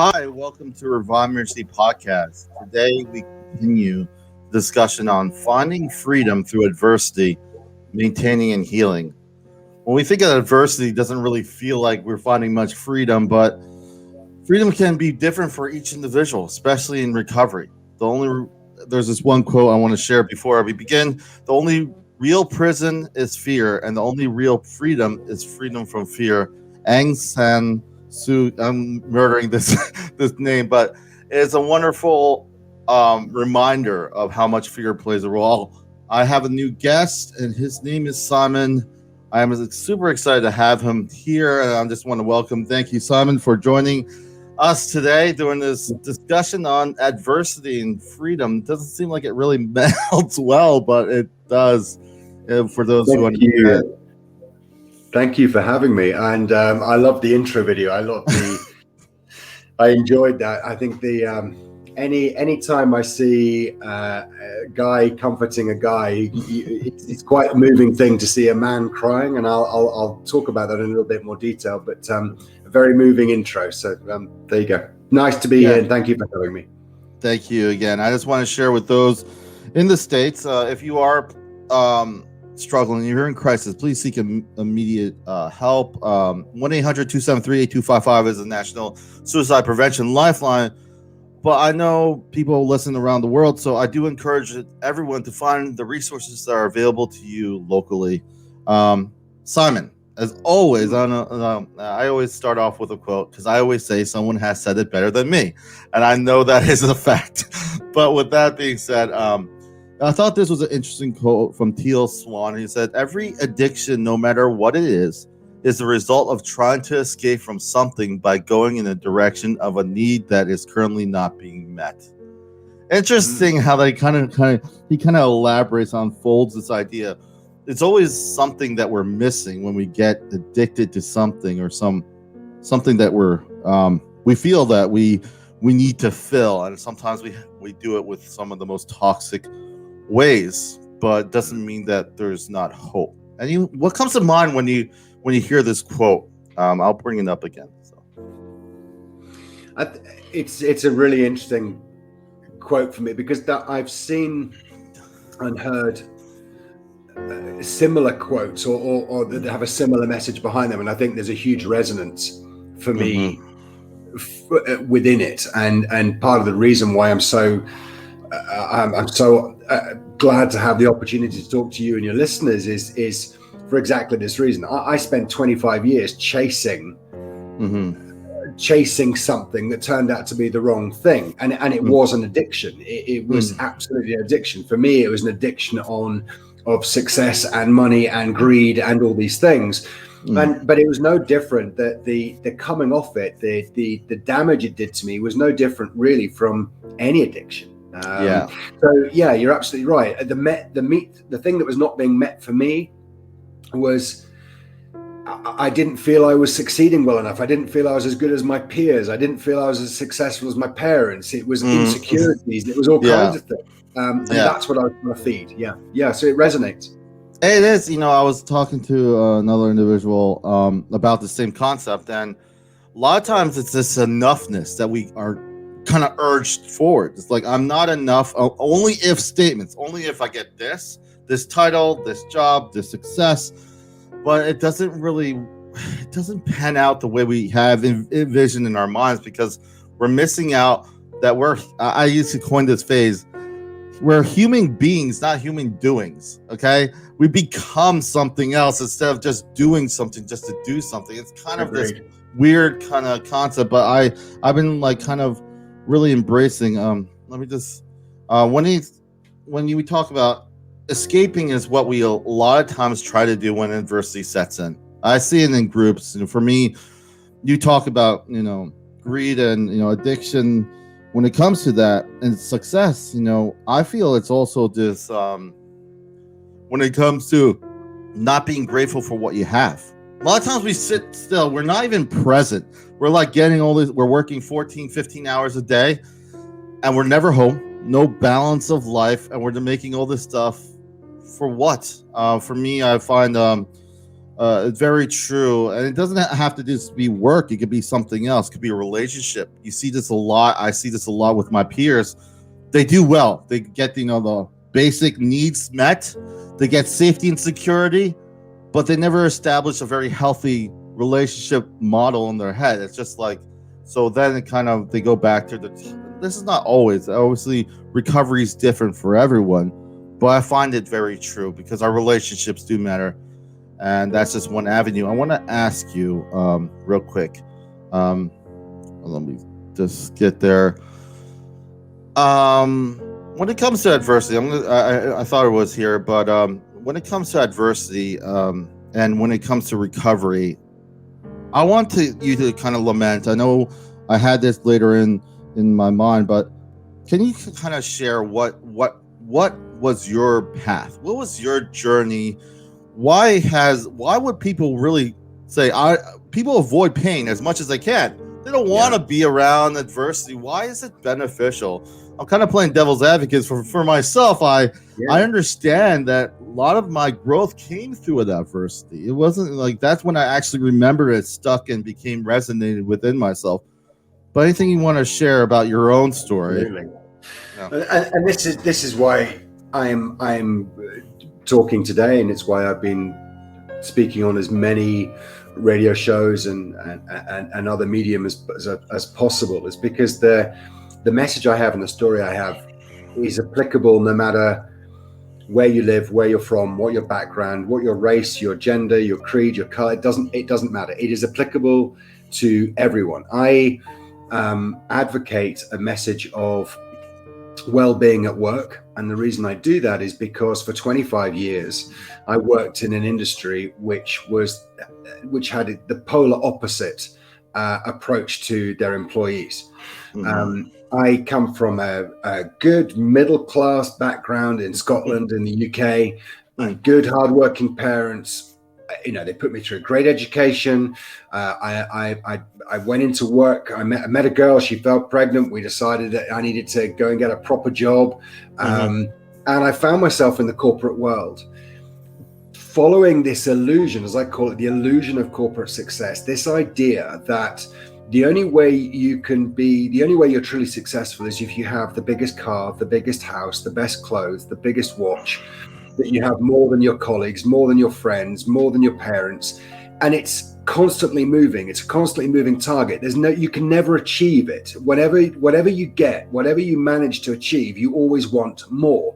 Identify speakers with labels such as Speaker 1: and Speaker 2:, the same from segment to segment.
Speaker 1: Hi, welcome to Revive Ministry podcast. Today we continue the discussion on finding freedom through adversity, maintaining and healing. When we think of adversity, it doesn't really feel like we're finding much freedom, but freedom can be different for each individual, especially in recovery. There's this one quote I want to share before we begin. The only real prison is fear, and the only real freedom is freedom from fear. Aung San Suu, I'm murdering this this name, but it's a wonderful reminder of how much fear plays a role. I have a new guest, and his name is Simon. I am super excited to have him here, and I just want to welcome. Thank you, Simon, for joining us today during this discussion on adversity and freedom. Doesn't seem like it really melds well, but it does for those who understand.
Speaker 2: Thank you for having me, and I love the intro video. I enjoyed that. I think any time I see a guy comforting a guy, it's quite a moving thing to see a man crying, and I'll talk about that in a little bit more detail. But a very moving intro. So there you go. Nice to be here, and thank you for having me.
Speaker 1: Thank you again. I just want to share with those in the States, if you are struggling, you're in crisis, please seek immediate help. 1-800-273-8255 is the National Suicide Prevention Lifeline. But I know people listen around the world, so I do encourage everyone to find the resources that are available to you locally. Simon, as always, I always start off with a quote because I always say someone has said it better than me, and I know that is a fact. But with that being said, I thought this was an interesting quote from Teal Swan. He said, "Every addiction, no matter what it is the result of trying to escape from something by going in the direction of a need that is currently not being met." Interesting how they he kind of elaborates, unfolds this idea. It's always something that we're missing when we get addicted to something or something that we feel that we need to fill, and sometimes we do it with some of the most toxic ways, but it doesn't mean that there's not hope. And what comes to mind when you hear this quote? I'll bring it up again. So.
Speaker 2: It's a really interesting quote for me because I've seen and heard similar quotes or that have a similar message behind them, and I think there's a huge resonance for me within it. And part of the reason why I'm so glad to have the opportunity to talk to you and your listeners is for exactly this reason. I spent 25 years chasing something that turned out to be the wrong thing, and it was an addiction. It was absolutely an addiction. For me, it was an addiction of success and money and greed and all these things. But it was no different. That the coming off it, the damage it did to me was no different really from any addiction. So you're absolutely right. The thing that was not being met for me was I didn't feel I was succeeding well enough. I didn't feel I was as good as my peers. I didn't feel I was as successful as my parents. It was insecurities. It was all kinds of things. And that's what I was trying to feed. So it resonates.
Speaker 1: It is. I was talking to another individual about the same concept, and a lot of times it's this enoughness that we are kind of urged forward. It's like, I'm not enough. Only if statements. Only if I get this title, this job, this success. But it doesn't pan out the way we have envisioned in our minds, because we're missing out that I used to coin this phrase, we're human beings, not human doings. Okay. We become something else instead of just doing something just to do something. It's kind of this weird kind of concept, but I've been like kind of really embracing. Let me just when you talk about escaping is what we a lot of times try to do when adversity sets in. I see it in groups. For me, you talk about greed and addiction. When it comes to that and success, I feel it's also this when it comes to not being grateful for what you have. A lot of times we sit still. We're not even present. We're like getting all this. We're working 14, 15 hours a day, and we're never home. No balance of life, and we're making all this stuff for what? For me, I find It's very true, and it doesn't have to just be work. It could be something else. It could be a relationship. You see this a lot. I see this a lot with my peers. They do well. They get the basic needs met. They get safety and security, but they never establish a very healthy relationship model in their head. It's just like, so then it kind of, they go back to this is not always. Obviously, recovery is different for everyone, but I find it very true because our relationships do matter. And that's just one avenue. I want to ask you real quick. Let me just get there. When it comes to adversity, I thought it was here, but when it comes to adversity and when it comes to recovery, I want you to kind of lament. I know I had this later in my mind, but can you kind of share what was your path? What was your journey? Why would people really say people avoid pain as much as they can? They don't want to be around adversity. Why is it beneficial? I'm kind of playing devil's advocate for myself. I understand that a lot of my growth came through adversity. It wasn't like that's when I actually remember it stuck and became resonated within myself. But anything you want to share about your own story?
Speaker 2: Absolutely. Yeah. And this is why I'm talking today, and it's why I've been speaking on as many radio shows and other medium as possible, is because the message I have and the story I have is applicable no matter where you live, where you're from, what your background, what your race, your gender, your creed, your color. It doesn't matter. It is applicable to everyone. I advocate a message of well-being at work, and the reason I do that is because for 25 years I worked in an industry which had the polar opposite approach to their employees. Mm-hmm. I come from a good middle-class background in Scotland, in the UK, good hard-working parents. They put me through a great education. I went into work. I met a girl. She fell pregnant. We decided that I needed to go and get a proper job. And I found myself in the corporate world, following this illusion, as I call it, the illusion of corporate success. This idea that the only way you're truly successful is if you have the biggest car, the biggest house, the best clothes, the biggest watch, that you have more than your colleagues, more than your friends, more than your parents. And it's constantly moving. It's a constantly moving target. You can never achieve it. Whatever you get, whatever you manage to achieve, you always want more.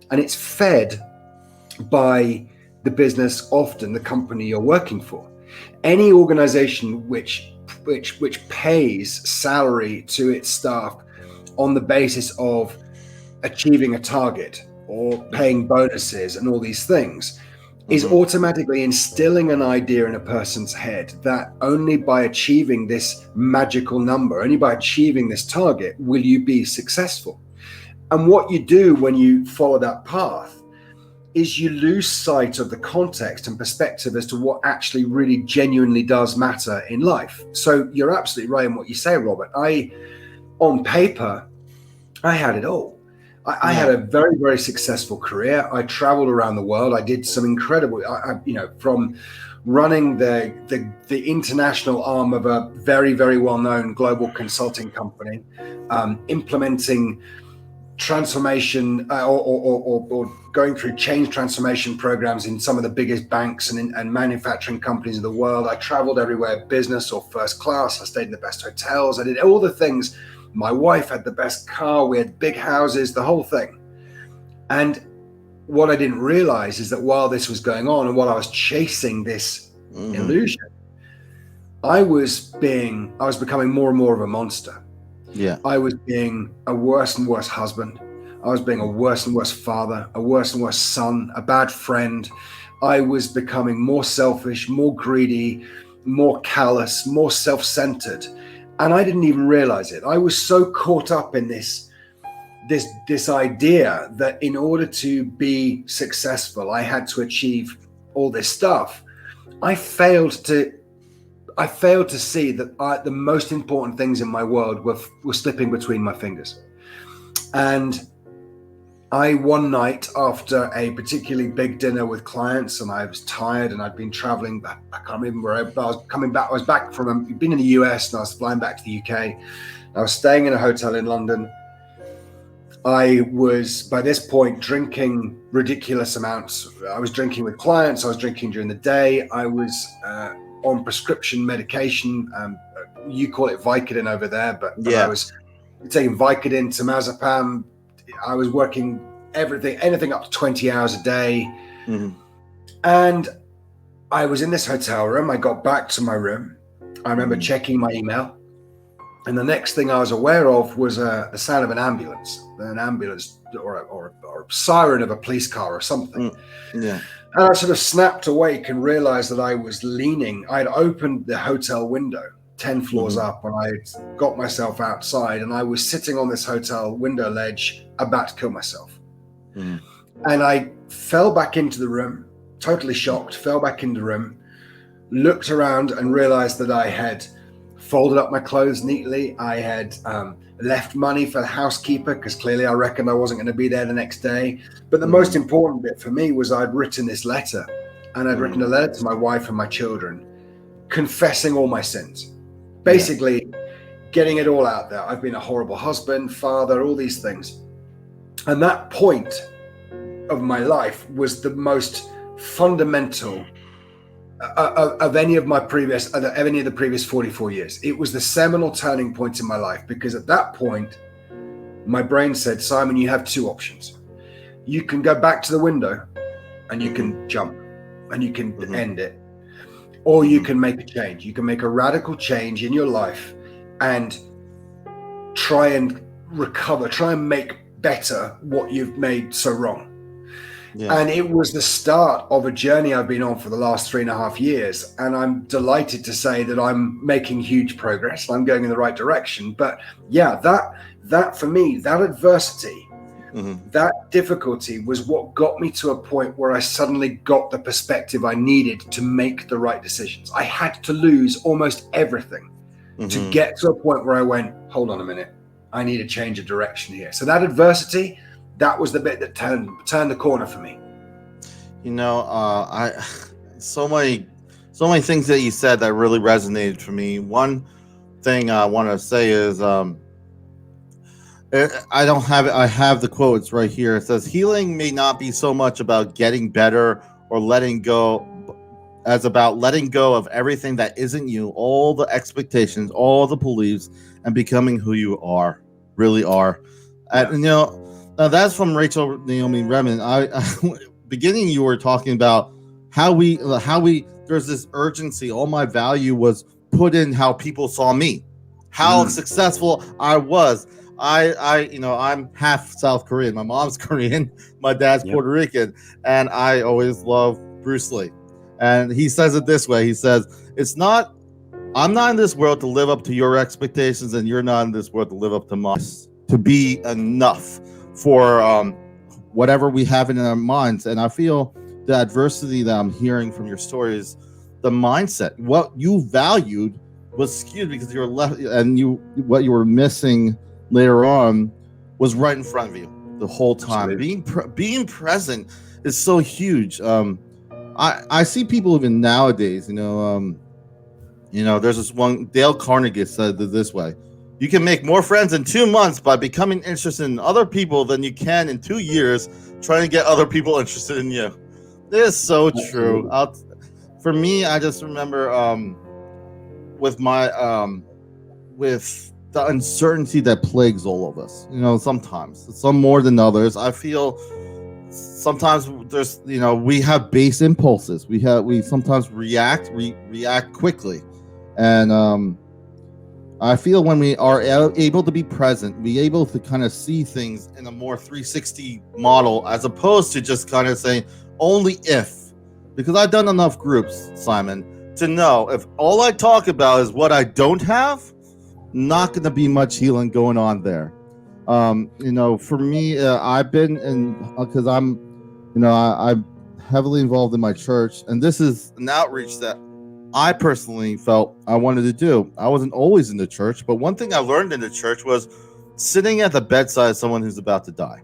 Speaker 2: And it's fed by the business, often the company you're working for. Any organization which pays salary to its staff on the basis of achieving a target or paying bonuses and all these things is automatically instilling an idea in a person's head that only by achieving this magical number, only by achieving this target, will you be successful. And what you do when you follow that path is you lose sight of the context and perspective as to what actually really genuinely does matter in life. So you're absolutely right in what you say, Robert. On paper, I had it all. I had a very, very successful career. I traveled around the world. I did some incredible, from running the international arm of a very, very well-known global consulting company, implementing transformation or going through change transformation programs in some of the biggest banks and manufacturing companies in the world. I traveled everywhere, business or first class. I stayed in the best hotels. I did all the things. My wife had the best car. We had big houses, the whole thing. And what I didn't realize is that while this was going on and while I was chasing this illusion, I was becoming more and more of a monster. Yeah. I was being a worse and worse husband. I was being a worse and worse father, a worse and worse son, a bad friend. I was becoming more selfish, more greedy, more callous, more self-centered. And I didn't even realize it. I was so caught up in this idea that in order to be successful, I had to achieve all this stuff. I failed to see that the most important things in my world were slipping between my fingers. And One night after a particularly big dinner with clients, and I was tired, and I'd been traveling back. I can't remember where I was coming back. I was back from, been in the US, and I was flying back to the UK. I was staying in a hotel in London. I was, by this point, drinking ridiculous amounts. I was drinking with clients. I was drinking during the day. I was on prescription medication. You call it Vicodin over there, but I was taking Vicodin, temazepam. I was working anything up to 20 hours a day.
Speaker 1: Mm-hmm.
Speaker 2: And I was in this hotel room. I got back to my room. I remember checking my email. And the next thing I was aware of was the sound of an ambulance or a siren of a police car or something.
Speaker 1: Yeah.
Speaker 2: And I sort of snapped awake and realized that I was leaning. I'd opened the hotel window 10 floors up, and I got myself outside, and I was sitting on this hotel window ledge about to kill myself. And I fell back into the room, totally shocked, fell back in the room, looked around and realized that I had folded up my clothes neatly. I had left money for the housekeeper because clearly I reckoned I wasn't going to be there the next day. But the most important bit for me was I'd written this letter, and I'd written a letter to my wife and my children confessing all my sins. Basically, getting it all out there. I've been a horrible husband, father, all these things. And that point of my life was the most fundamental of any of the previous 44 years. It was the seminal turning point in my life, because at that point, my brain said, Simon, you have two options. You can go back to the window and you can jump and you can end it. Or you can make a change. You can make a radical change in your life and try and recover, try and make better what you've made so wrong. Yeah. And it was the start of a journey I've been on for the last 3.5 years. And I'm delighted to say that I'm making huge progress. I'm going in the right direction. But yeah, that for me, that adversity, that difficulty was what got me to a point where I suddenly got the perspective I needed to make the right decisions. I had to lose almost everything to get to a point where I went, hold on a minute, I need a change of direction here. So that adversity, that was the bit that turned the corner for me.
Speaker 1: You know, so many things that you said that really resonated for me. One thing I want to say is, I don't have it. I have the quotes right here. It says, healing may not be so much about getting better or letting go as about letting go of everything that isn't you, all the expectations, all the beliefs, and becoming who you really are. And, you know, that's from Rachel Naomi Remen. Beginning, you were talking about how we there's this urgency. All my value was put in how people saw me, how successful I was. I'm half South Korean. My mom's Korean, my dad's Puerto Rican, and I always love Bruce Lee. And he says it this way. He says, I'm not in this world to live up to your expectations, and you're not in this world to live up to mine. To be enough for whatever we have in our minds. And I feel the adversity that I'm hearing from your story is the mindset. What you valued was skewed because you're left, and what you were missing later on was right in front of you the whole time. Being present is so huge. I see people even nowadays, there's this one, Dale Carnegie said it this way: you can make more friends in 2 months by becoming interested in other people than you can in 2 years trying to get other people interested in you. It is so true. For me, I just remember with the uncertainty that plagues all of us, sometimes, some more than others. I feel sometimes there's, we have base impulses. We sometimes react quickly. And I feel when we are able to be present, we able to kind of see things in a more 360 model, as opposed to just kind of saying only if, because I've done enough groups, Simon, to know if all I talk about is what I don't have, not going to be much healing going on there. For me, I've been in, because I'm heavily involved in my church, and this is an outreach that I personally felt I wanted to do. I wasn't always in the church, but one thing I learned in the church was sitting at the bedside of someone who's about to die.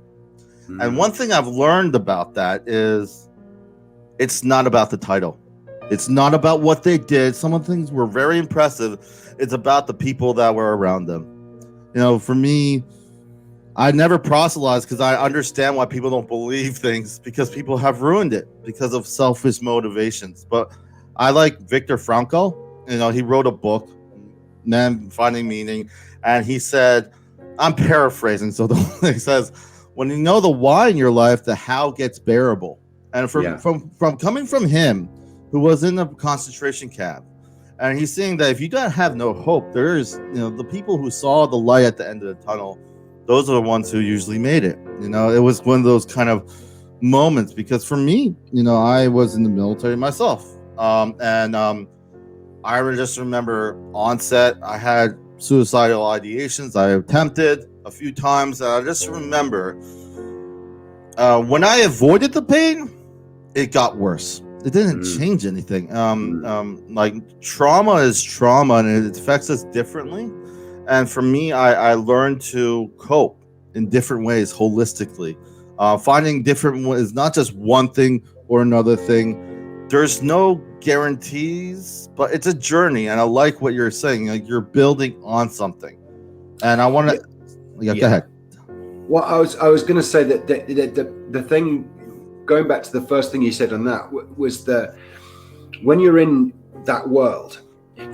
Speaker 1: And one thing I've learned about that is it's not about the title. It's not about what they did. Some of the things were very impressive. It's about the people that were around them. You know, for me, I never proselytize because I understand why people don't believe things, because people have ruined it because of selfish motivations. But I like Viktor Frankl. You know, he wrote a book, Man Finding Meaning, and he said, I'm paraphrasing, so he says, when you know the why in your life, the how gets bearable. And from coming from him, who was in a concentration camp, and he's saying that if you don't have no hope, there's, you know, the people who saw the light at the end of the tunnel, those are the ones who usually made it. You know, it was one of those kind of moments, because for me, you know, I was in the military myself. I just remember on set, I had suicidal ideations. I attempted a few times. And I just remember when I avoided the pain, it got worse. It didn't change anything. Like trauma is trauma, and it affects us differently. And for me, I learned to cope in different ways, holistically. Finding different ways, not just one thing or another thing. There's no guarantees, but it's a journey. And I like what you're saying. Like, you're building on something. And I want to, go ahead.
Speaker 2: Well, I was going to say that the thing, going back to the first thing you said on that, was that when you're in that world,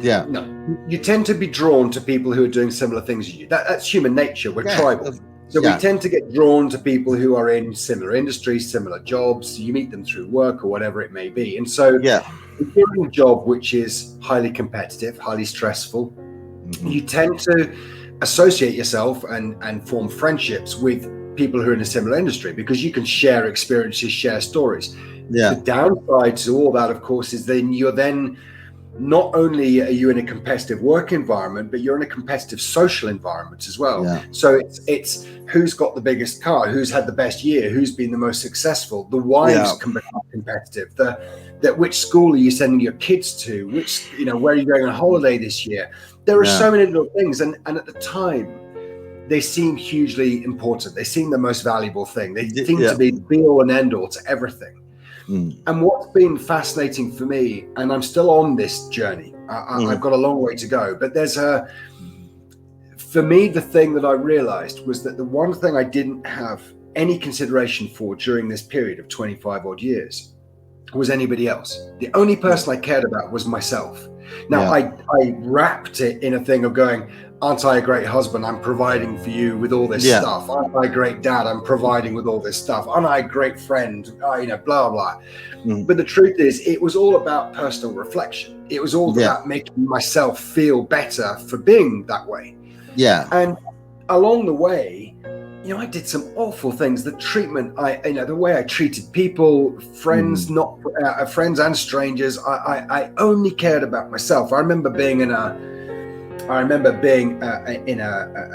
Speaker 2: you tend to be drawn to people who are doing similar things as you. That's human nature. We're tribal. So we tend to get drawn to people who are in similar industries, similar jobs. You meet them through work or whatever it may be. And so if you're in a job which is highly competitive, highly stressful, you tend to associate yourself and form friendships with people who are in a similar industry, because you can share experiences, share stories. The downside to all that, of course, is then you're then not only are you in a competitive work environment, but you're in a competitive social environment as well. So it's who's got the biggest car, who's had the best year, who's been the most successful. The wives can become competitive. That which school are you sending your kids to? Which, you know, where are you going on holiday this year? There are so many little things, and at the time, they seem hugely important. They seem the most valuable thing. They seem to be the be all and end all to everything. And what's been fascinating for me, and I'm still on this journey, I've got a long way to go, but for me, the thing that I realized was that the one thing I didn't have any consideration for during this period of 25 odd years was anybody else. The only person I cared about was myself. Now, I wrapped it in a thing of going, aren't I a great husband? I'm providing for you with all this stuff. Aren't I a great dad? I'm providing with all this stuff. Aren't I a great friend? You know, blah, blah. But the truth is, it was all about personal reflection. It was all about making myself feel better for being that way. And along the way, you know, I did some awful things. The treatment, the way I treated people, friends, not friends and strangers. I only cared about myself. I remember being in a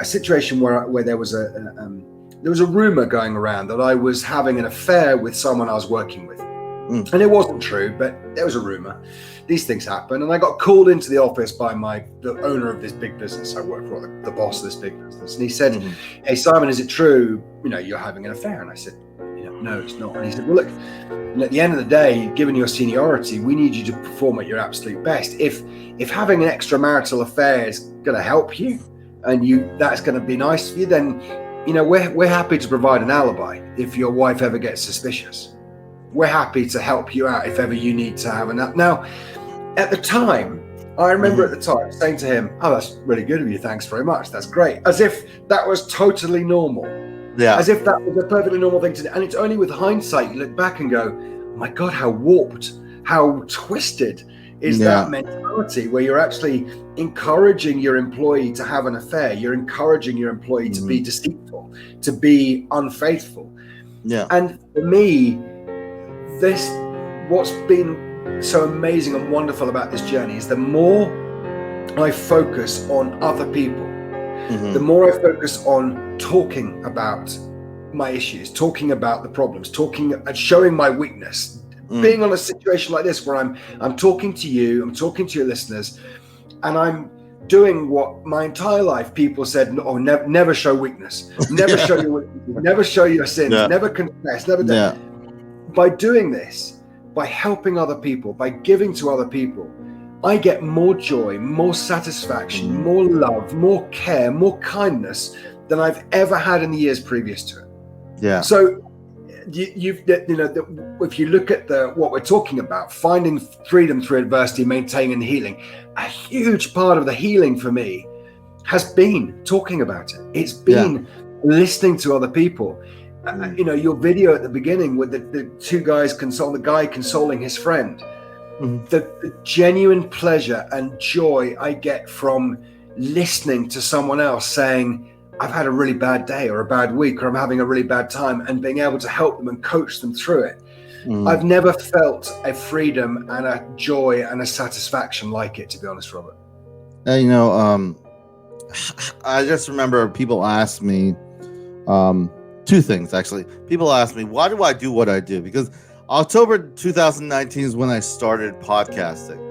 Speaker 2: situation where there was a rumor going around that I was having an affair with someone I was working with. And it wasn't true, but there was a rumor. These things happen. And I got called into the office by the owner of this big business I work for, the boss of this big business. And he said, hey, Simon, is it true, you know, you're having an affair? And I said, no, it's not. And he said, well, look, and at the end of the day, given your seniority, we need you to perform at your absolute best. If having an extramarital affair is going to help you, and that's going to be nice for you, then, you know, we're happy to provide an alibi if your wife ever gets suspicious. We're happy to help you out if ever you need to have an. Now, at the time, I remember at the time saying to him, "Oh, that's really good of you. Thanks very much. That's great." As if that was totally normal. As if that was a perfectly normal thing to do. And it's only with hindsight you look back and go, oh my God, how warped, how twisted is that mentality, where you're actually encouraging your employee to have an affair. You're encouraging your employee to be deceitful, to be unfaithful. And for me, what's been so amazing and wonderful about this journey is the more I focus on other people, the more I focus on talking about my issues, talking about the problems, talking and showing my weakness, being on a situation like this where I'm talking to you, I'm talking to your listeners, and I'm doing what my entire life people said, oh, never show weakness, never show your weakness, never show your sins, never confess, never. By doing this, by helping other people, by giving to other people, I get more joy, more satisfaction, more love, more care, more kindness than I've ever had in the years previous to it.
Speaker 1: Yeah.
Speaker 2: So if you look at what we're talking about, finding freedom through adversity, maintaining healing, a huge part of the healing for me has been talking about it. It's been listening to other people. Your video at the beginning with the two guys the guy consoling his friend, the genuine pleasure and joy I get from listening to someone else saying, I've had a really bad day or a bad week, or I'm having a really bad time, and being able to help them and coach them through it. I've never felt a freedom and a joy and a satisfaction like it, to be honest, Robert.
Speaker 1: I just remember people ask me two things, actually. People ask me, why do I do what I do? Because October 2019 is when I started podcasting.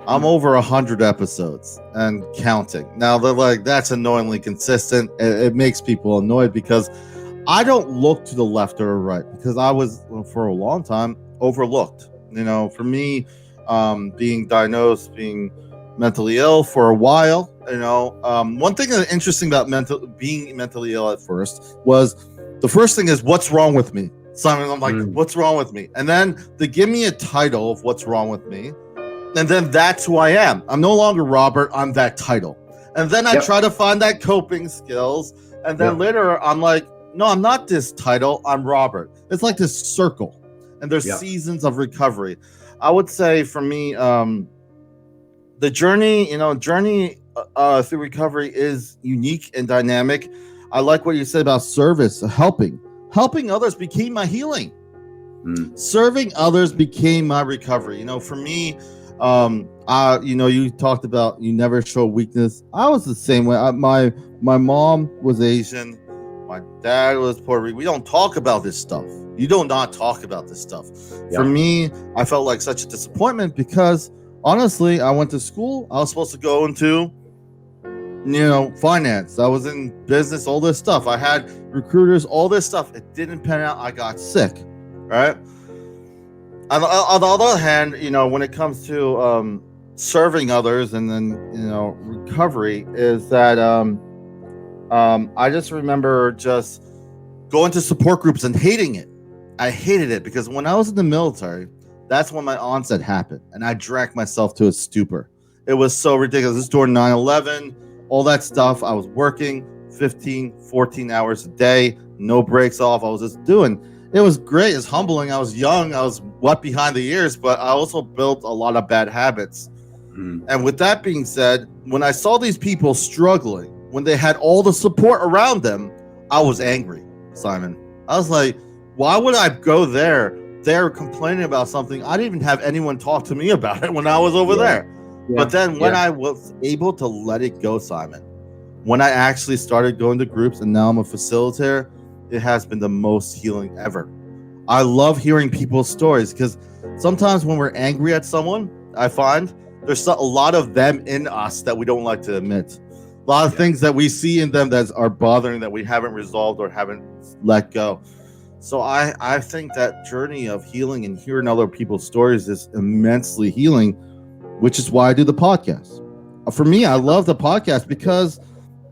Speaker 1: I'm over 100 episodes and counting. Now they're like, that's annoyingly consistent. It makes people annoyed because I don't look to the left or right, because I was, for a long time, overlooked. For me, being diagnosed, being mentally ill for a while, one thing that's interesting about being mentally ill at first was, the first thing is, what's wrong with me? Simon, I'm like, what's wrong with me? And then they give me a title of what's wrong with me. And then that's who I am. I'm no longer Robert. I'm that title. And then I try to find that coping skills. And then later I'm like, no, I'm not this title. I'm Robert. It's like this circle. And there's seasons of recovery. I would say for me, the journey through recovery is unique and dynamic. I like what you said about service, helping others became my healing. Serving others became my recovery. For me, you talked about you never show weakness. I was the same way. My mom was Asian. My dad was Puerto Rican. We don't talk about this stuff. You do not talk about this stuff. For me, I felt like such a disappointment because, honestly, I went to school. I was supposed to go into finance. I was in business, all this stuff. I had recruiters, all this stuff. It didn't pan out. I got sick, right? On the other hand, when it comes to serving others and then, recovery, is that I just remember just going to support groups and hating it. I hated it because when I was in the military, that's when my onset happened. And I drank myself to a stupor. It was so ridiculous. This was during 9/11. All that stuff. I was working 15, 14 hours a day, no breaks off. I was just doing. It was great. It's humbling. I was young. I was wet behind the ears, but I also built a lot of bad habits. And with that being said, when I saw these people struggling, when they had all the support around them, I was angry, Simon. I was like, why would I go there? They're complaining about something. I didn't even have anyone talk to me about it when I was over there. But then when I was able to let it go, Simon, when I actually started going to groups and now I'm a facilitator, it has been the most healing ever. I love hearing people's stories because sometimes when we're angry at someone, I find there's a lot of them in us that we don't like to admit. A lot of things that we see in them that are bothering that we haven't resolved or haven't let go. So I think that journey of healing and hearing other people's stories is immensely healing, which is why I do the podcast. For me, I love the podcast because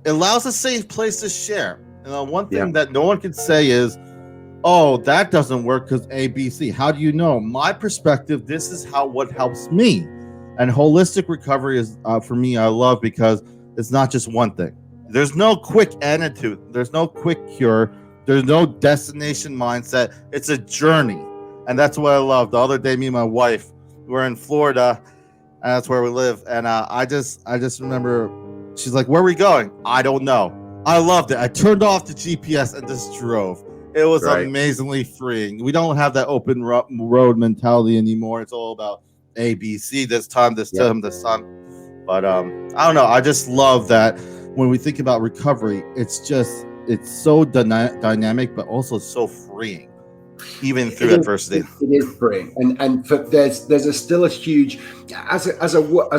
Speaker 1: it allows a safe place to share. One thing that no one can say is, oh, that doesn't work because A, B, C. How do you know? My perspective, this is what helps me. And holistic recovery is, for me, I love because it's not just one thing. There's no quick antidote. There's no quick cure. There's no destination mindset. It's a journey. And that's what I love. The other day, me and my wife were in Florida, and that's where we live. And I just remember, she's like, where are we going? I don't know. I loved it. I turned off the GPS and just drove. It was amazingly freeing. We don't have that open road mentality anymore. It's all about A, B, C, this time, this time, this time. But I don't know. I just love that when we think about recovery, it's so dynamic, but also so freeing. even
Speaker 2: It
Speaker 1: through
Speaker 2: is,
Speaker 1: adversity.
Speaker 2: it is freeing, and still a huge, as a world,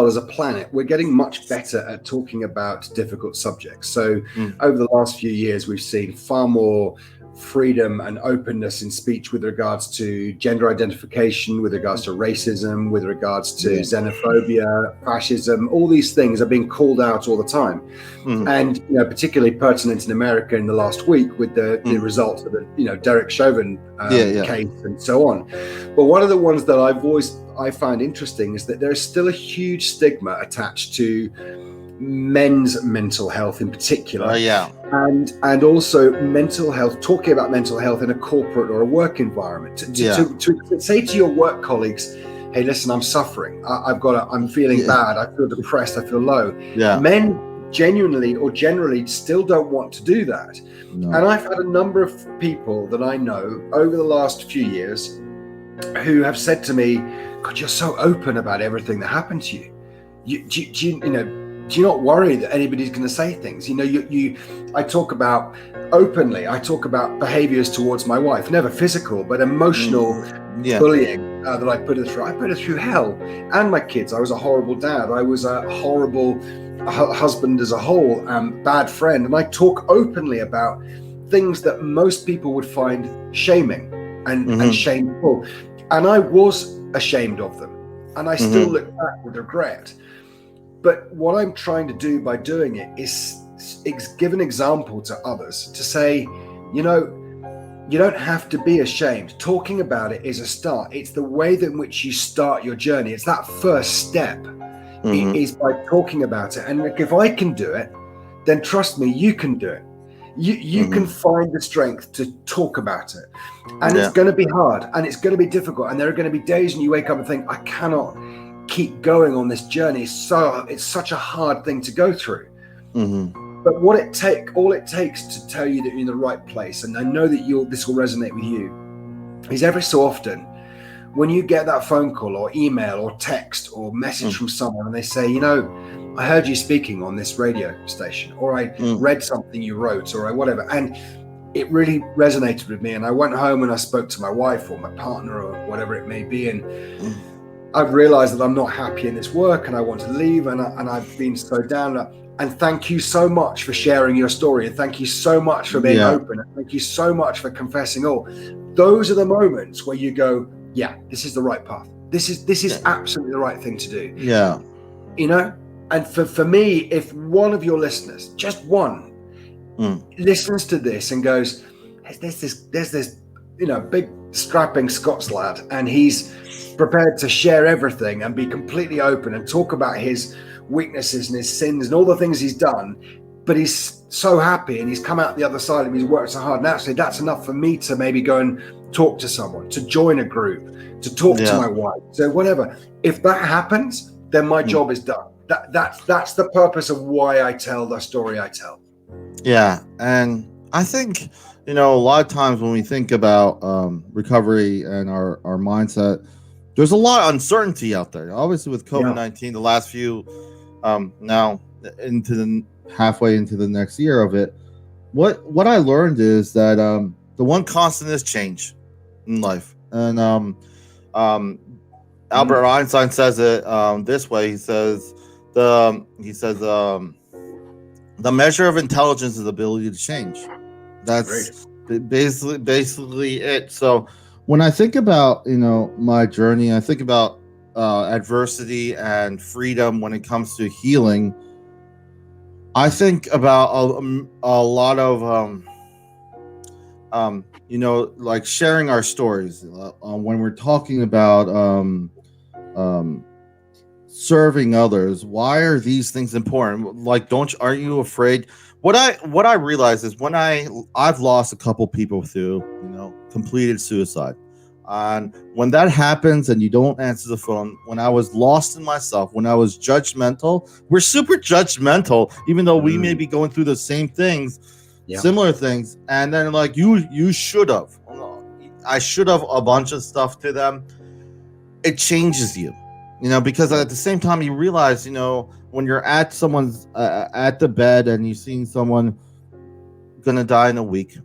Speaker 2: as a planet, we're getting much better at talking about difficult subjects. So
Speaker 1: Mm,
Speaker 2: over the last few years, we've seen far more freedom and openness in speech with regards to gender identification, with regards to racism, with regards to
Speaker 1: yeah.
Speaker 2: xenophobia, fascism. All these things are being called out all the time.
Speaker 1: Mm,
Speaker 2: And particularly pertinent in America in the last week with the
Speaker 1: mm,
Speaker 2: results of the Derek Chauvin
Speaker 1: yeah, yeah.
Speaker 2: case and so on. But one of the ones that I find interesting is that there's still a huge stigma attached to men's mental health in particular,
Speaker 1: Yeah.
Speaker 2: and also mental health, talking about mental health in a corporate or a work environment, to say to your work colleagues, hey, listen, I'm suffering, I'm feeling
Speaker 1: Yeah.
Speaker 2: bad, I feel depressed, I feel low.
Speaker 1: Yeah.
Speaker 2: Men genuinely or generally still don't want to do that.
Speaker 1: No.
Speaker 2: And I've had a number of people that I know over the last few years who have said to me, God, you're so open about everything that happened to you. Do you not worry that anybody's going to say things? I talk about openly, I talk about behaviors towards my wife, never physical, but emotional
Speaker 1: Yeah.
Speaker 2: bullying that I put her through. I put her through hell. And my kids, I was a horrible dad. I was a horrible husband as a whole, bad friend. And I talk openly about things that most people would find shaming and shameful. And I was ashamed of them. And I still look back with regret. But what I'm trying to do by doing it is give an example to others, to say, you don't have to be ashamed. Talking about it is a start. It's the way in which you start your journey. It's that first step. It is by talking about it. And if I can do it, then trust me, you can do it. You can find the strength to talk about it. And it's going to be hard and it's going to be difficult. And there are going to be days when you wake up and think, I cannot keep going on this journey. It's such a hard thing to go through. But all it takes to tell you that you're in the right place, and I know that this will resonate with you, is every so often when you get that phone call or email or text or message from someone and they say, I heard you speaking on this radio station, or I read something you wrote, or whatever, and it really resonated with me. And I went home and I spoke to my wife or my partner or whatever it may be, and I've realized that I'm not happy in this work and I want to leave, and I've been so down. And thank you so much for sharing your story, and thank you so much for being open, and thank you so much for confessing all. Those are the moments where you go, yeah, this is the right path. This is absolutely the right thing to do.
Speaker 1: Yeah.
Speaker 2: And for me, if one of your listeners, just one, listens to this and goes, there's this big strapping Scots lad, and he's prepared to share everything and be completely open and talk about his weaknesses and his sins and all the things he's done, but he's so happy and he's come out the other side and he's worked so hard. And actually, that's enough for me to maybe go and talk to someone, to join a group, to talk to my wife. So whatever. If that happens, then my job is done. That's the purpose of why I tell the story I tell.
Speaker 1: Yeah, and I think a lot of times when we think about recovery and our mindset, there's a lot of uncertainty out there. Obviously, with COVID-19, the last few now halfway into the next year of it, what I learned is that the one constant is change in life. And Albert Einstein says it this way. He says the measure of intelligence is the ability to change. That's basically it. So when I think about my journey, I think about adversity and freedom when it comes to healing. I think about a lot of like sharing our stories when we're talking about serving others. Why are these things important? Like, aren't you afraid? What I realize is when I've lost a couple people through completed suicide. And when that happens and you don't answer the phone, when I was lost in myself, when I was judgmental, we're super judgmental, even though we may be going through the same things, similar things. And then like, you should have, I should have a bunch of stuff to them. It changes you, because at the same time you realize, when you're at someone's at the bed and you're seeing someone gonna die in a week,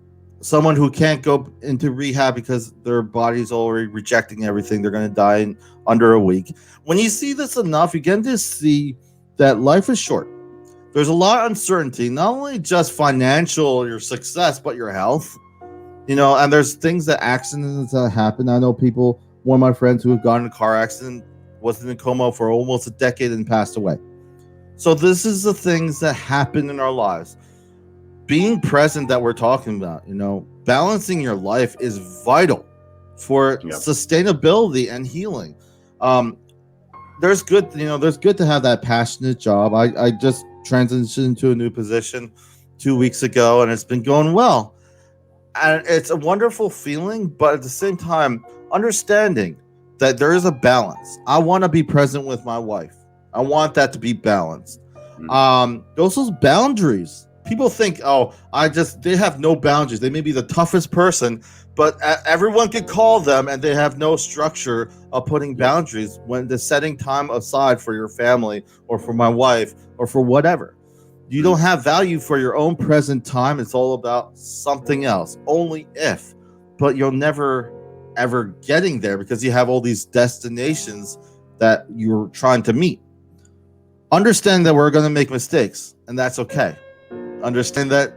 Speaker 1: someone who can't go into rehab because their body's already rejecting everything. They're going to die in under a week. When you see this enough, you get to see that life is short. There's a lot of uncertainty, not only just financial, your success, but your health. And there's things that accidents that happen. I know people, one of my friends who have gotten in a car accident was in a coma for almost a decade and passed away. So this is the things that happen in our lives. Being present that we're talking about, balancing your life is vital for sustainability and healing. There's good to have that passionate job. I just transitioned to a new position 2 weeks ago, and it's been going well. And it's a wonderful feeling, but at the same time, understanding that there is a balance. I want to be present with my wife. I want that to be balanced. Those boundaries. People think, they have no boundaries. They may be the toughest person, but everyone can call them, and they have no structure of putting boundaries when they're setting time aside for your family or for my wife or for whatever. You don't have value for your own present time. It's all about something else. Only if, but you're never ever getting there because you have all these destinations that you're trying to meet. Understand that we're going to make mistakes, and that's okay. Understand that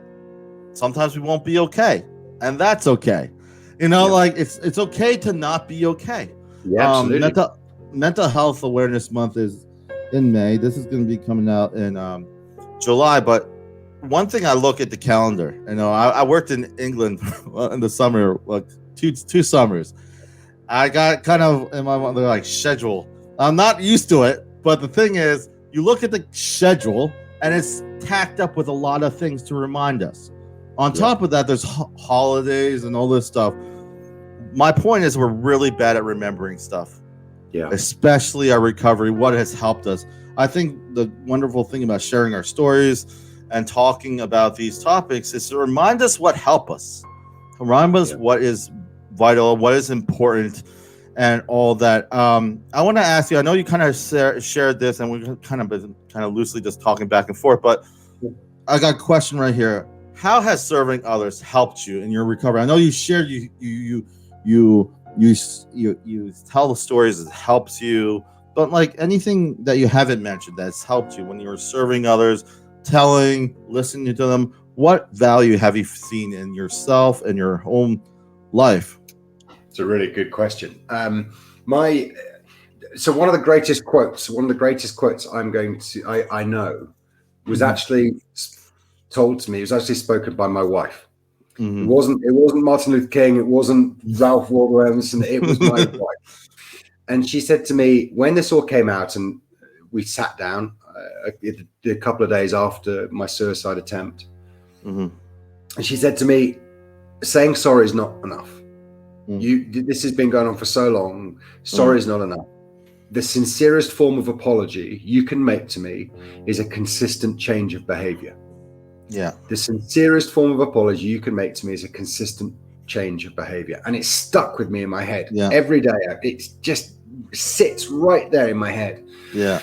Speaker 1: sometimes we won't be okay, and that's okay. It's okay to not be okay.
Speaker 2: Yeah, absolutely.
Speaker 1: Mental Health Awareness Month is in May. This is going to be coming out in July, but one thing I look at the calendar. I worked in England in the summer, like two summers. I got kind of in my schedule. I'm not used to it, but the thing is, you look at the schedule and it's tacked up with a lot of things to remind us. On top of that, there's holidays and all this stuff. My point is, we're really bad at remembering stuff. Yeah. Especially our recovery, what has helped us. I think the wonderful thing about sharing our stories and talking about these topics is to remind us what helped us. Remind us what is vital, what is important, and all that. I want to ask you, I know you kind of shared this, and we've kind of been loosely just talking back and forth, but I got a question right here. How has serving others helped you in your recovery? I know you shared you tell the stories, it helps you, but like anything that you haven't mentioned that's helped you when you're serving others, listening to them, what value have you seen in yourself and your own life?
Speaker 2: It's a really good question. So one of the greatest quotes I know was actually told to me. It was actually spoken by my wife. Mm-hmm. It wasn't Martin Luther King. It wasn't Ralph Waldo Emerson. It was my wife. And she said to me, when this all came out and we sat down a couple of days after my suicide attempt, and she said to me, saying sorry is not enough. This has been going on for so long. Sorry is not enough. The sincerest form of apology you can make to me is a consistent change of behavior. Yeah. The sincerest form of apology you can make to me is a consistent change of behavior. And it stuck with me in my head every day. It just sits right there in my head. Yeah.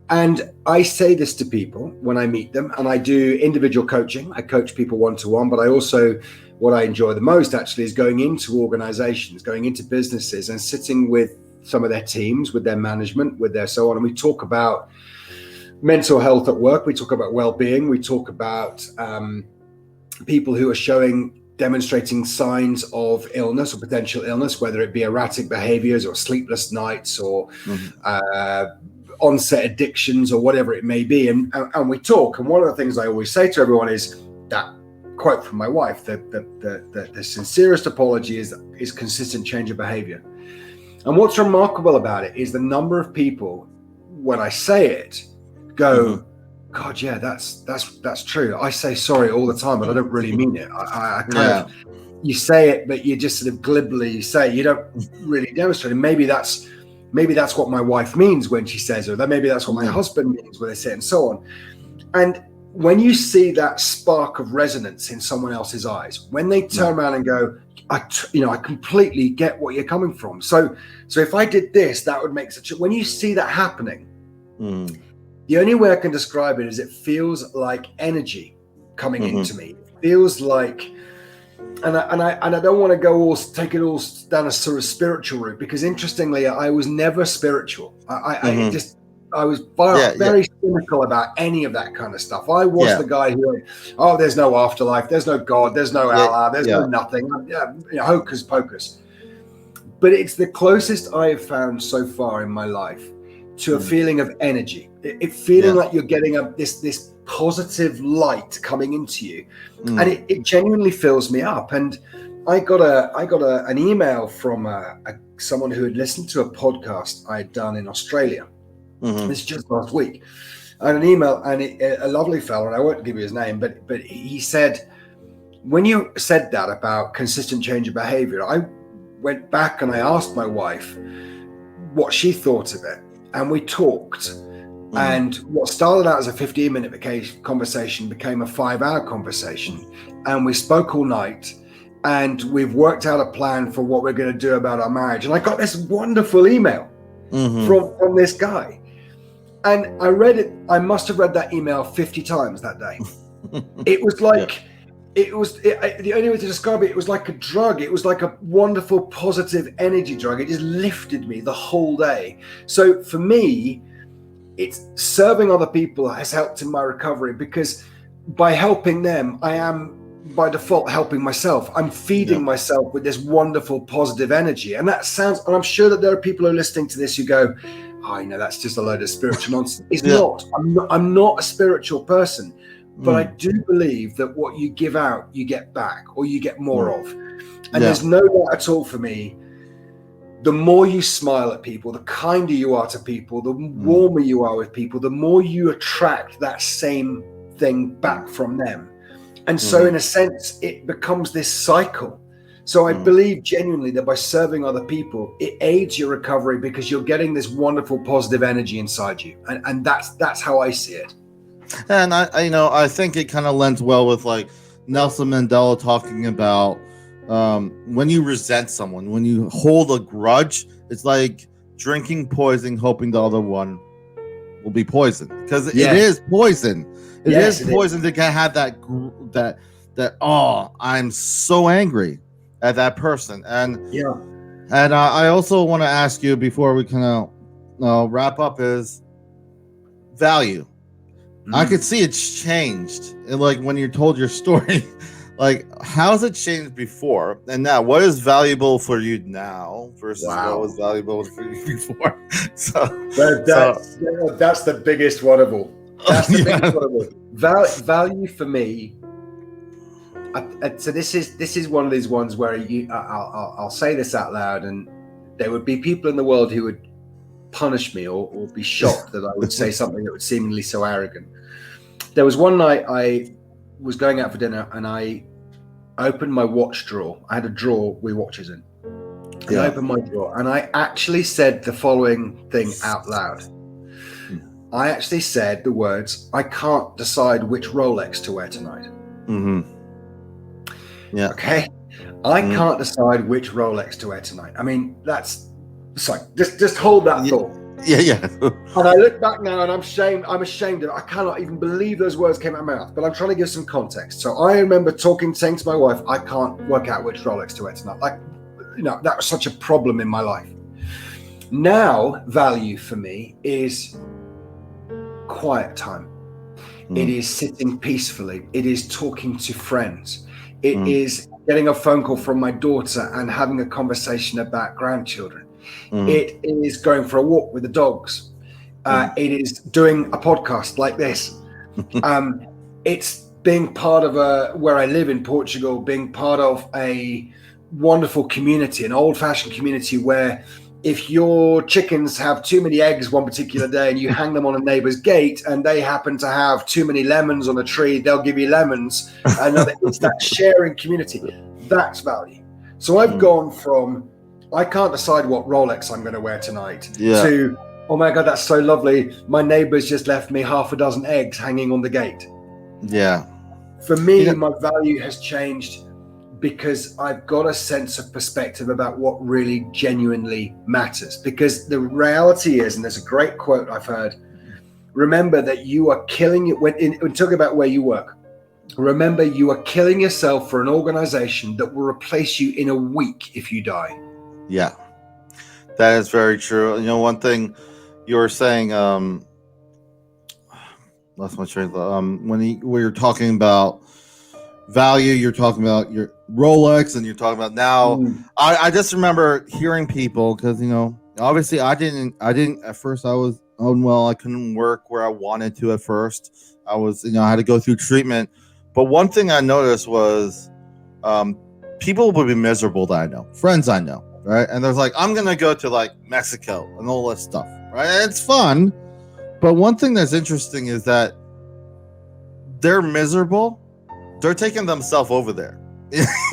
Speaker 2: And I say this to people when I meet them, and I do individual coaching. I coach people one-to-one, but I also, what I enjoy the most actually is going into organizations, going into businesses and sitting with some of their teams, with their management, with their so on. And we talk about mental health at work. We talk about well-being. We talk about people who are demonstrating signs of illness or potential illness, whether it be erratic behaviors or sleepless nights or onset addictions or whatever it may be. And we talk. And one of the things I always say to everyone is that quote from my wife, the sincerest apology is consistent change of behavior. And what's remarkable about it is the number of people, when I say it, go, God, yeah, that's true. I say sorry all the time, but I don't really mean it. I kind of, you say it, but you just sort of glibly say, you don't really demonstrate it. Maybe that's what my wife means when she says it, or maybe that's what my husband means when they say it, and so on. And when you see that spark of resonance in someone else's eyes, when they turn around and go, I completely get what you're coming from. So if I did this, that would make when you see that happening, the only way I can describe it is it feels like energy coming into me. It feels like and I don't want to take it all down a sort of spiritual route, because interestingly, I was never spiritual. I was very cynical about any of that kind of stuff. I was the guy who went, oh, there's no afterlife, there's no God, there's no Allah, there's no nothing, hocus pocus. But it's the closest I have found so far in my life to a feeling of energy. It feeling like you're getting this positive light coming into you, and it genuinely fills me up. And I got an email from someone who had listened to a podcast I had done in Australia. This is just last week. I had an email, and a lovely fellow, and I won't give you his name, but he said, when you said that about consistent change of behavior, I went back and I asked my wife what she thought of it, and we talked. And what started out as a 15-minute conversation became a 5-hour conversation, and we spoke all night, and we've worked out a plan for what we're going to do about our marriage. And I got this wonderful email from this guy. And I read it. I must have read that email 50 times that day. It was like, the only way to describe it, it was like a drug. It was like a wonderful, positive energy drug. It just lifted me the whole day. So for me, it's serving other people has helped in my recovery, because by helping them, I am by default helping myself. I'm feeding myself with this wonderful, positive energy. And that sounds, and I'm sure that there are people who are listening to this who go, oh, that's just a load of spiritual nonsense. It's not. I'm not a spiritual person, but I do believe that what you give out, you get back, or you get more of. And there's no doubt at all for me, the more you smile at people, the kinder you are to people, the warmer you are with people, the more you attract that same thing back from them. And so in a sense, it becomes this cycle. So I believe genuinely that by serving other people, it aids your recovery, because you're getting this wonderful positive energy inside you. And that's how I see it.
Speaker 1: And I think it kind of lends well with like Nelson Mandela talking about when you resent someone, when you hold a grudge, it's like drinking poison, hoping the other one will be poisoned, because it is poison. It is poison to have that I'm so angry at that person. And I also want to ask you before we kind of wrap up is value. I could see it's changed. And like when you told your story, like how's it changed before and now? What is valuable for you now versus what was valuable for you before?
Speaker 2: That's the biggest one of all. That's the biggest one of all. Value for me. So this is one of these ones where I'll say this out loud, and there would be people in the world who would punish me or be shocked that I would say something that was seemingly so arrogant. There was one night I was going out for dinner, and I opened my watch drawer. I had a drawer with watches in. I opened my drawer, and I actually said the following thing out loud. I actually said the words, "I can't decide which Rolex to wear tonight."
Speaker 1: Yeah.
Speaker 2: Okay. I can't decide which Rolex to wear tonight. I mean, just hold that thought.
Speaker 1: Yeah.
Speaker 2: And I look back now, and I'm ashamed of it. I cannot even believe those words came out of my mouth, but I'm trying to give some context. So I remember saying to my wife, I can't work out which Rolex to wear tonight. That was such a problem in my life. Now, value for me is quiet time. It is sitting peacefully. It is talking to friends. It is getting a phone call from my daughter and having a conversation about grandchildren. It is going for a walk with the dogs. It is doing a podcast like this. It's being part of where I live in Portugal, being part of a wonderful community, an old-fashioned community where if your chickens have too many eggs one particular day and you hang them on a neighbor's gate and they happen to have too many lemons on a tree, they'll give you lemons. And it's that sharing community. That's value. So I've gone from, I can't decide what Rolex I'm going to wear tonight to, oh my God, that's so lovely. My neighbor's just left me half a dozen eggs hanging on the gate.
Speaker 1: Yeah.
Speaker 2: For me, my value has changed because I've got a sense of perspective about what really genuinely matters. Because the reality is, and there's a great quote I've heard, remember that you are killing it when talking about where you work. Remember, you are killing yourself for an organization that will replace you in a week if you die.
Speaker 1: Yeah, that is very true. You know, one thing you were saying, lost my train of thought. When you're talking about value, you're talking about your Rolex, and you're talking about now. I just remember hearing people, because obviously I didn't at first. I was unwell. I couldn't work where I wanted to at first. I was I had to go through treatment. But one thing I noticed was people would be miserable that I know, friends I know, right? And there's like, I'm gonna go to like Mexico and all that stuff, right? And it's fun. But one thing that's interesting is that they're miserable. They're taking themselves over there.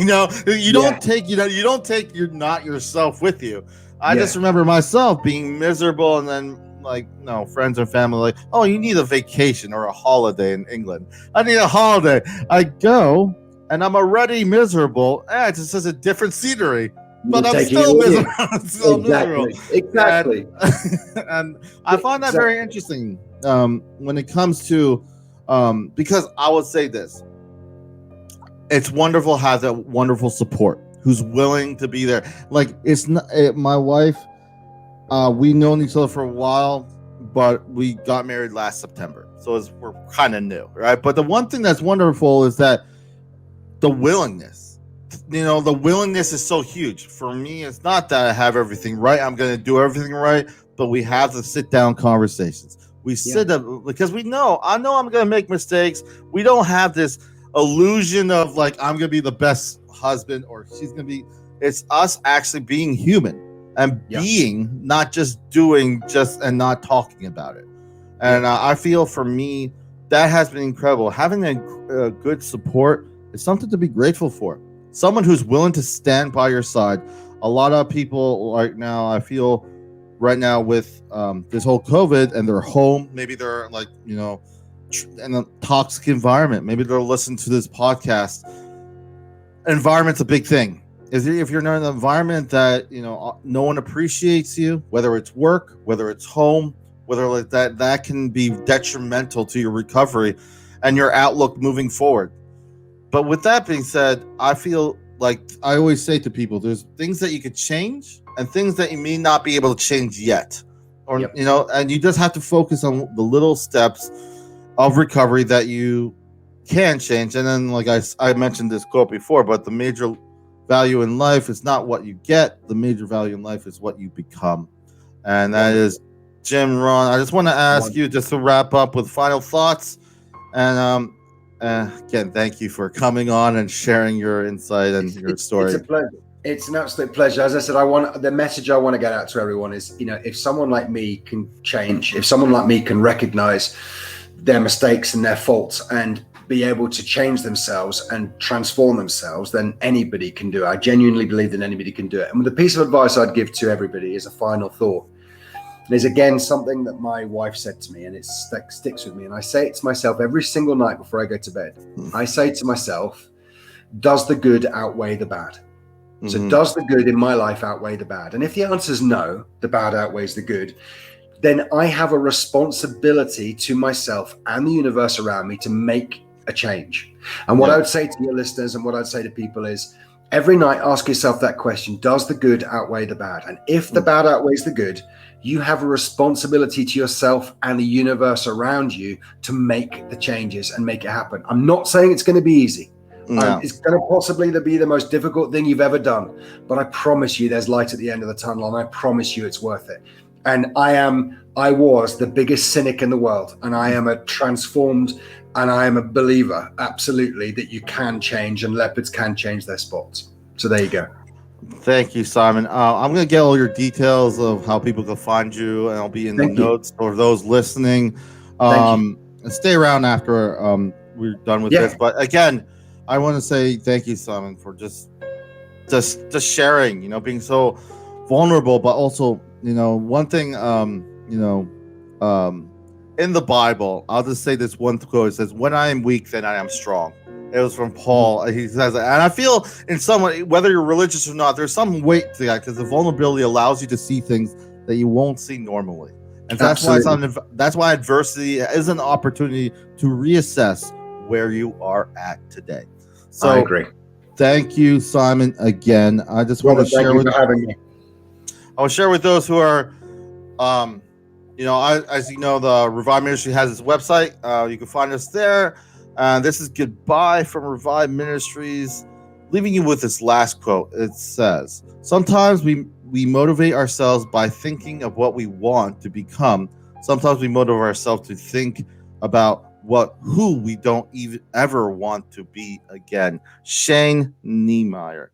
Speaker 1: You don't take your not yourself with you. I just remember myself being miserable, and then friends and family like, oh, you need a vacation or a holiday in England. I need a holiday. I go and I'm already miserable. It's just a different scenery. But I'm still miserable.
Speaker 2: Exactly.
Speaker 1: And I find that very interesting when it comes to because I would say this. It's wonderful to have that wonderful support who's willing to be there. Like, it's not my wife. We known each other for a while, but we got married last September, so we're kind of new, right? But the one thing that's wonderful is that the willingness. The willingness is so huge. For me, it's not that I have everything right. I'm going to do everything right, but we have to sit down conversations. We sit up because I know I'm going to make mistakes. We don't have this illusion of like I'm gonna be the best husband or she's gonna be. It's us actually being human and being, not just doing and not talking about it. And I feel for me that has been incredible. Having a good support is something to be grateful for. Someone who's willing to stand by your side. A lot of people right now, I feel right now with this whole COVID, and they're home. Maybe they're like in a toxic environment. Maybe they'll listen to this podcast. Environment's a big thing. If you're in an environment that no one appreciates you, whether it's work, whether it's home, whether like that can be detrimental to your recovery and your outlook moving forward. But with that being said, I feel like I always say to people, there's things that you could change and things that you may not be able to change yet, or and you just have to focus on the little steps of recovery that you can change. And then, like I mentioned this quote before, but the major value in life is not what you get. The major value in life is what you become. And that is Jim Rohn. I just want to ask you just to wrap up with final thoughts. And again, thank you for coming on and sharing your insight and your story.
Speaker 2: It's a pleasure. It's an absolute pleasure. As I said, the message I want to get out to everyone is, if someone like me can change, if someone like me can recognize their mistakes and their faults and be able to change themselves and transform themselves, then anybody can do it. I genuinely believe that anybody can do it. And the piece of advice I'd give to everybody is a final thought. There's again something that my wife said to me, and it sticks with me. And I say it to myself every single night before I go to bed. I say to myself, does the good outweigh the bad? So does the good in my life outweigh the bad? And if the answer is no, the bad outweighs the good, then I have a responsibility to myself and the universe around me to make a change. And what I would say to your listeners and what I'd say to people is, every night ask yourself that question: does the good outweigh the bad? And if the bad outweighs the good, you have a responsibility to yourself and the universe around you to make the changes and make it happen. I'm not saying it's going to be easy. No. It's going to possibly be the most difficult thing you've ever done, but I promise you there's light at the end of the tunnel, and I promise you it's worth it. And I was the biggest cynic in the world, and I am a transformed, and I am a believer, absolutely, that you can change and leopards can change their spots. So there you go.
Speaker 1: Thank you, Simon. I'm going to get all your details of how people can find you, and I'll be in the notes for those listening. Stay around after we're done with this. But again, I want to say thank you, Simon, for just sharing, being so vulnerable, but also, one thing, in the Bible, I'll just say this one quote. It says, "When I am weak, then I am strong." It was from Paul. He says that. And I feel in some way, whether you're religious or not, there's some weight to that, because the vulnerability allows you to see things that you won't see normally. And that's why adversity is an opportunity to reassess where you are at today. So
Speaker 2: I agree.
Speaker 1: Thank you, Simon, again. I just want to
Speaker 2: Thank
Speaker 1: share
Speaker 2: you
Speaker 1: with
Speaker 2: for having me.
Speaker 1: I will share with those who are, as you know, the Revive Ministry has its website. You can find us there. This is goodbye from Revive Ministries, leaving you with this last quote. It says, "Sometimes we motivate ourselves by thinking of what we want to become. Sometimes we motivate ourselves to think about who we don't even ever want to be again." Shane Niemeyer.